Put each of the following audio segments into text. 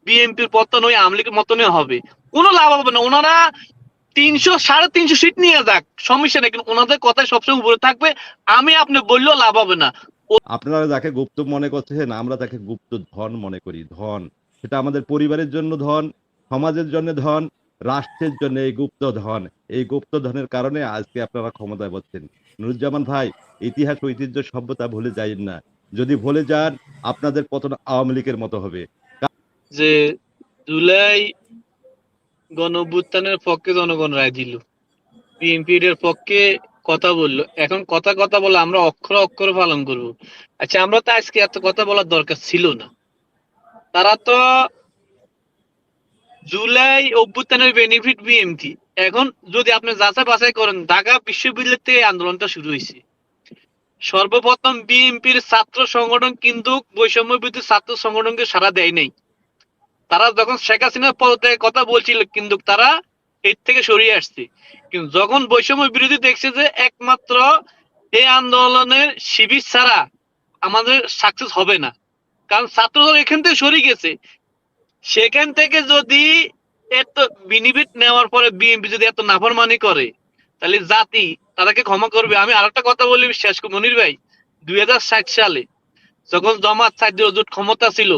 বিএনপির পতন ওই আওয়ামী লীগের মতনই হবে, কোনো লাভ হবে না। ওনারা 300 350 সিট নিয়ে যাক, সমস্যা নেই, কিন্তু ওনাদের কথাই সবসময় উপরে থাকবে। আমি আপনি বললেও লাভ হবে না। আপনারা যাকে গুপ্ত মনে করছেন আমরা তাকে গুপ্ত ধন মনে করি। ধন সেটা আমাদের পরিবারের জন্য ধন, সমাজের জন্য ধন, রাষ্ট্রের জন্য এই গুপ্ত ধন। এই গুপ্ত ধনের কারণে আজকে আপনারা ক্ষমতায় বসছেন। নুরুজ্জামান ভাই, ইতিহাস ঐতিহ্য সভ্যতা ভুলে যাইয়েন না। যদি ভুলে যান আপনাদের পতন আওয়ামী লীগের মতো হবে। যে জুলাই গণ অভ্যুত্থানের পক্ষে জনগণ রায় দিল, বিএনপির এর পক্ষে কথা বললো, এখন কথা কথা বলে আমরা অক্ষর অক্ষর পালন করব। আচ্ছা, আমরা তো আজকে এত কথা বলার দরকার ছিল না। তারা তো জুলাই অভ্যুত্থানের বেনিফিট বিএনপি। এখন যদি আপনি যাচাই বাছাই করেন, ঢাকা বিশ্ববিদ্যালয় থেকে এই আন্দোলনটা শুরু হয়েছে। সর্বপ্রথম বিএনপির ছাত্র সংগঠন কিন্তু বৈষম্য বিরোধী ছাত্র সংগঠনকে সাড়া দেয় নাই। তারা যখন শেখ হাসিনার পদত্যাগের কথা বলছিল, কিন্তু তারা এর থেকে সরিয়ে আসছে। কিন্তু যখন বৈষম্য বিরোধী দেখছে যে একমাত্র এই আন্দোলনের শিবির ছাড়া আমাদের সাকসেস হবে না, কারণ ছাত্রদল এখান থেকে সরে গেছে, সেখান থেকে যদি এত বিনিবিট নেওয়ার পরে বিএনপি যদি এত নাফরমানি করে, তাহলে জাতি তাদেরকে ক্ষমা করবে। আমি আরেকটা কথা বলি শেষ করব, মনির ভাই, 2060 সালে যখন জামাত ছাত্র জোট ক্ষমতা ছিল,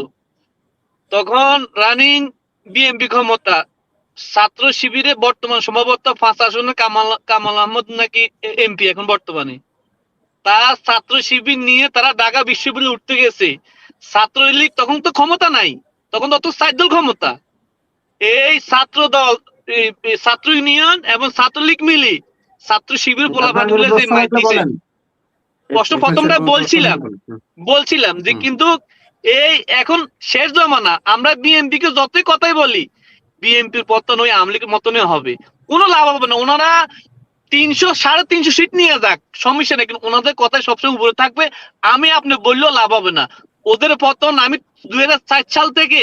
তখন রানিং বিএনপি ক্ষমতা, ছাত্র শিবিরে বর্তমান সম্ভবত 5 আসনে কামাল আহমদ নাকি এমপি এখন বর্তমানে। তার ছাত্র শিবির নিয়ে তারা ঢাকা বিশ্ববিদ্যালয়ে উঠতে গেছে। ছাত্রলীগ তখন তো ক্ষমতা নাই, তখন তো সাইদুল ক্ষমতা। এই ছাত্র দল, ছাত্র ইউনিয়ন এবং ছাত্রলীগ মিলি ছাত্র শিবির পোলাপান গুলো যে মাইর দিছে। প্রশ্ন প্রথমটা বলছিলাম যে কিন্তু এই এখন শেষ জমানা, আমরা বিএনপি কে যতই কথাই বলি, বিএনপির পতন ওই আওয়ামী লীগের মতনই হবে, কোনো লাভ হবে না। ওনারা 300 350 সিট নিয়ে যাক, সমস্যা নেই, কিন্তু ওনাদের কথাই সবসময় উপরে থাকবে। আমি আপনি বললেও লাভ হবে না। ওদের পতন আমি 2004 সাল থেকে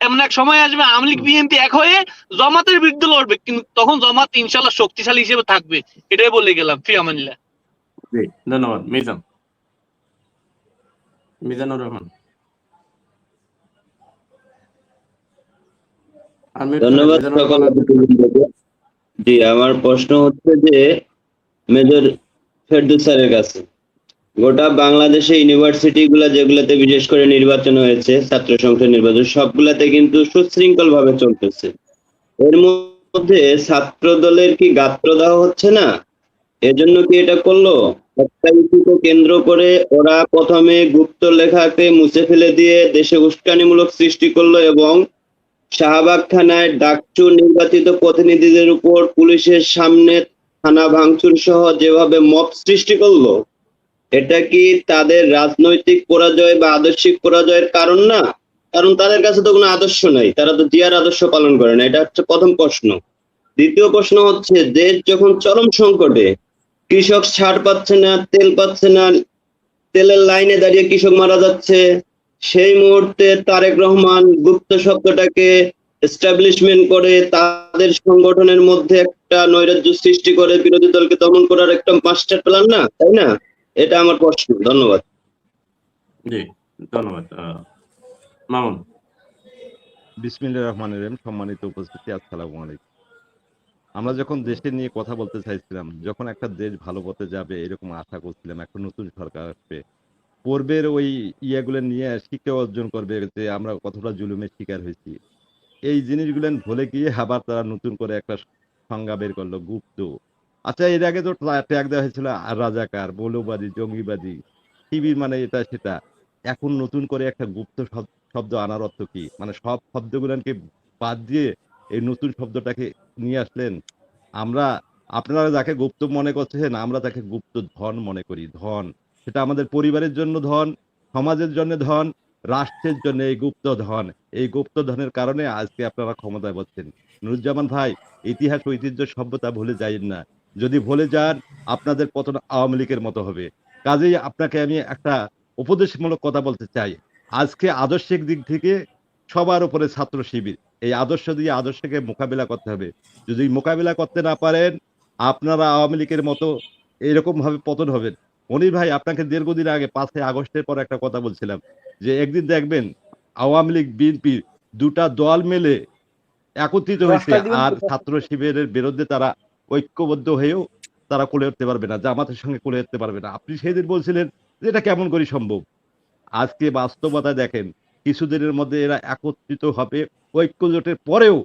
এমন এক সময় আসবে আওয়ামী লীগ বিএনপি এক হয়ে জামাতের বিরুদ্ধে লড়বে, কিন্তু তখন জামাত ইনশাল্লাহ শক্তিশালী হিসেবে থাকবে। এটাই বলে গেলাম। ফি আমানিল্লাহ। ধন্যবাদ। মিজানুর রহমান। ধন্যবাদ সকলকে। জি, আমার প্রশ্ন হচ্ছে যে মেজর ফেরদৌস স্যারের কাছে, গোটা বাংলাদেশে ইউনিভার্সিটি গুলা যেগুলাতে বিশেষ করে নির্বাচন হয়েছে, ছাত্র সংসদ নির্বাচন, সবগুলাতে কিন্তু সুশৃঙ্খল ভাবে চলতেছে। এর মধ্যে ছাত্র দলের কি গাত্রদাহ হচ্ছে না? এজন্য কি এটা করলো? একটা ইস্যুকে কেন্দ্র করে ওরা প্রথমে গুপ্ত লেখাকে মুছে ফেলে দিয়ে দেশে উস্কানিমূলক সৃষ্টি করলো এবং শাহবাগ থানায় ডাকসু নির্বাচিত প্রতিনিধিদের উপর পুলিশের সামনে থানা ভাঙচুর সহ যেভাবে মব সৃষ্টি করলো, এটা কি তাদের রাজনৈতিক পরাজয় বা আদর্শিক পরাজয়ের কারণ না? কারণ তাদের কাছে তো কোনো আদর্শ নাই, তারা তো জিয়ার আদর্শ পালন করে না। এটা হচ্ছে প্রথম প্রশ্ন। দ্বিতীয় প্রশ্ন হচ্ছে, দেশ যখন চরম সংকটে, কৃষক ছাড় পাচ্ছে না, তেল পাচ্ছে না, তেলের লাইনে দাঁড়িয়ে কৃষক মারা যাচ্ছে, সেই মুহূর্তে তারেক রহমান গুপ্ত শব্দটাকে এস্টাবলিশমেন্ট করে তাদের সংগঠনের মধ্যে একটা নৈরাজ্য সৃষ্টি করে বিরোধী দলকে দমন করার একটা মাস্টার প্ল্যান না, তাই না? এটা আমার প্রশ্ন। ধন্যবাদ। জি, ধন্যবাদ। মামুন। বিসমিল্লাহির রহমানির রহিম। সম্মানিত উপস্থিতি, আসসালামু আলাইকুম। আমরা যখন দেশকে নিয়ে কথা বলতে চাইছিলাম, যখন একটা দেশ ভালো পথে যাবে এরকম আশা করছিলাম, একটা নতুন সরকার আসবে, পূর্বের ওই ইয়াগুলো নিয়ে শিক্ষা অর্জন করবে যে আমরা কতটা জুলুমের শিকার হয়েছি, এই জিনিসগুলো ভুলে গিয়ে আবার তারা নতুন করে একটা সংজ্ঞা বের করলো, গুপ্ত। আচ্ছা, এর আগে তো ট্যাগ দেওয়া হয়েছিল রাজাকার, মৌলবাদী, জঙ্গিবাদী, শিবির, মানে এটা সেটা। এখন নতুন করে একটা গুপ্ত শব্দ আনার অর্থ কি? মানে সব শব্দগুলোকে বাদ দিয়ে এই নতুন শব্দটাকে নিয়ে আসলেন। আমরা, আপনারা যাকে গুপ্ত মনে করছেন আমরা তাকে গুপ্ত ধন মনে করি। ধন সেটা আমাদের পরিবারের জন্য ধন, সমাজের জন্য ধন, রাষ্ট্রের জন্য এই গুপ্ত ধন। এই গুপ্ত ধনের কারণে আজকে আপনারা ক্ষমতায় বসছেন। নুরুজ্জামান ভাই, ইতিহাস ঐতিহ্য সভ্যতা ভুলে যাইয়েন না। যদি ভুলে যান আপনাদের পতন আওয়ামী লীগের মতো হবে। কাজেই আপনাকে আমি একটা উপদেশমূলক কথা বলতে চাই। আজকে আদর্শিক দিক থেকে সবার উপরে ছাত্র শিবির, এই আদর্শ দিয়ে আদর্শকে মোকাবিলা করতে হবে। যদি মোকাবিলা করতে না পারেন আপনারা আওয়ামী লীগের মতো এরকম ভাবে পতন হবেন। মনির ভাই, আপনাকে দীর্ঘদিন আগে 5ই আগস্টের পর একটা কথা বলছিলাম যে একদিন দেখবেন আওয়ামী লীগ বিএনপি দুটা দল মিলে একত্রিত হয়েছে, রাস্তায় দিবেন আর তো? ছাত্র শিবিরের বিরুদ্ধে তারা ঐক্যবদ্ধ হয়েও তারা কোলে উঠতে পারবে না, জামাতের সঙ্গে কোলে উঠতে পারবে না। আপনি সেদিন বলছিলেন যে এটা কেমন করে সম্ভব। আজকে বাস্তবতা দেখেন, কিছুদিনের মধ্যে এরা একত্রিত হবে, ঐক্য জোটের পরেও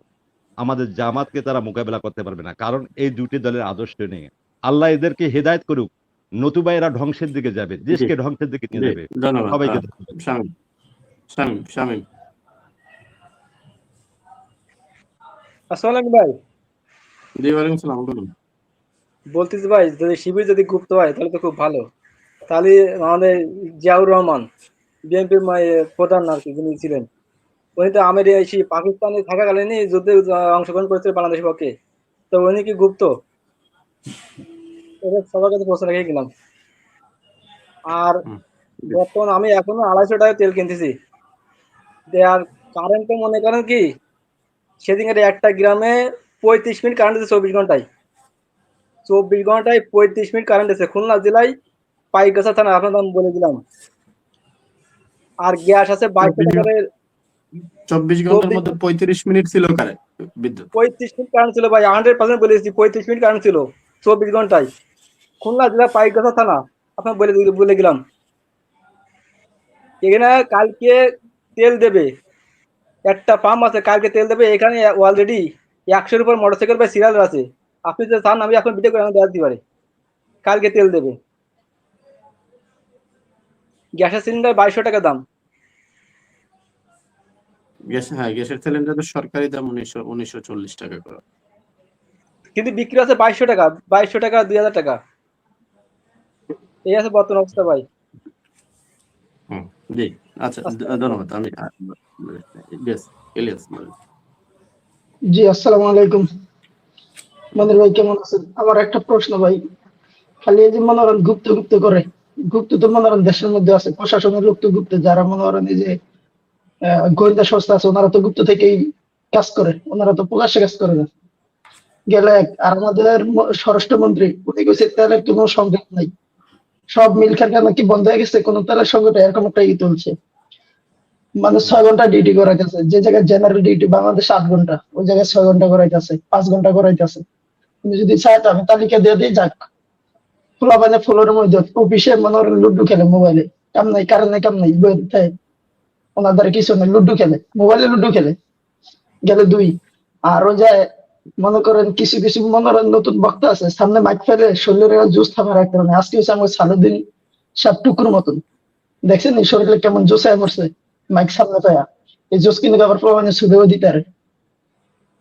আমাদের জামাতকে তারা মোকাবেলা করতে পারবে না, কারণ এই দুটি দলের আদর্শ নেই। আল্লাহ এদেরকে হেদায়েত করুক, নতুবা এরা ধ্বংসের দিকে যাবে, জি দেশকে ধ্বংসের দিকে নিয়ে জি যাবে। ধন্যবাদ সবাইকে ধন্যবাদ। শামীম শামীম শামীম আসসালামু আলাইকুম ভাই। জি ওয়ালাইকুম সালাম বলুন। বলতেছি ভাই, যদি শিবির যদি গুপ্ত হয় তাহলে তো খুব ভালো। তাহলে আমাদের জিয়াউর রহমান, বিএনপির প্রধান আর কি যিনি ছিলেন, উনি তো পাকিস্তানে থাকাকালীনই যুদ্ধে অংশগ্রহণ করেছিলেন বাংলাদেশের পক্ষে। তো উনি কি গুপ্ত? এটা সবার কাছে প্রশ্ন রেখে গেলাম। আর হুম, বর্তমান আমি এখনো 250 টাকা তেল কিনতেছি। আর কারেন্টে মনে করেন কি, সেদিনের একটা গ্রামে 35 মিনিট কারেন্ট আছে 24 ঘন্টায়। 24 ঘন্টায় 35 মিনিট কারেন্ট আছে খুলনা জেলায় পাইকগাছা থানা, আপনার নাম বলে দিলাম। আর গ্যাস আছে 22 টাকা করে। 24 ঘন্টার 24 মধ্যে 35 মিনিট ছিল কারেন্ট বিদ্যুৎ। 35 মিনিট কারেন্ট ছিল ভাই, 100% বলেছি, 35 মিনিট কারেন্ট ছিল 24 ঘন্টায় খুলনা জেলা পাইকগাছা থানা, আপনার বলে গেলাম। এখানে কালকে তেল দেবে, একটা পাম্প আছে, কালকে তেল দেবে। এখানে অলরেডি 100-এর উপর মোটরসাইকেল বা সিরিয়াল আছে। আপনি যদি চান আমি এখন ভিডিও করে আমি দেখাতে পারি। কালকে তেল দেবে। গ্যাসের সিলিন্ডার 2200 টাকা দাম। গ্যাসের সিলিন্ডার তো সরকারি দাম 1940 টাকা করে। কিন্তু বিক্রি আছে 2200 টাকা, 2200 টাকা, 2000 টাকা। এই আছে বর্তমান অবস্থা ভাই। হুম, জি আচ্ছা ধন্যবাদ। আমি ইয়েস ইলিয়াস বলেন। জি আসসালামু আলাইকুম। মনির ভাই কেমন আছেন? আমার একটা প্রশ্ন ভাই, খালি এই যে মনোরণ গুপ্ত গুপ্ত করে, গুপ্ত তো মনোরণ দেশের মধ্যে আছে, প্রশাসনের লোক তো গুপ্ত, যারা মনোরণ এই যে গোয়েন্দা সংস্থা আছে ওনারা তো গুপ্ত থেকেই কাজ করে, ওনারা তো প্রকাশ্যে কাজ করে না। গেলে আর আমাদের স্বরাষ্ট্রমন্ত্রী উনি কইছে তেলের কোনো সংকট নাই, সব মিল কারখানা কি বন্ধ হয়ে গেছে, কোনো তেলের সংকট এরকম একটা চলছে। মানে 6 ঘন্টা ডিউটি করাইতেছে, যে জায়গায় জেনারেল ডিউটি বাংলাদেশে 8 ঘন্টা, ওই জায়গায় 6 ঘন্টা করাইতেছে, 5 ঘন্টা করাইতেছে। তুমি যদি চাই তো আমি তালিকা দিয়ে দিই, যাক খোলা পানি ফ্লোরের মধ্যে অফিসে মনে করেন লুডু খেলে মোবাইলে, কাম নাই, কারেন্ট নাই, কাম নাই, ওনার দ্বারা কিছু নেই, লুডু খেলে মোবাইলে, লুডু খেলে গেলে 2। আর ও যায় মনে করেন কিছু কিছু মনে করেন নতুন বক্তা আছে, সামনে মাইক ফেলে শরীরে জুস থাকা রাখতে পারে। আজকে হচ্ছে আমার সালুদ্দিন সব টুকুর মতন, দেখছেন এই শরীরে কেমন জোস হয়ে পড়ছে মাইক সামনে পায়া, এই জোস কিন্তু আবার প্রমাণে সুদেও দিতে পারে।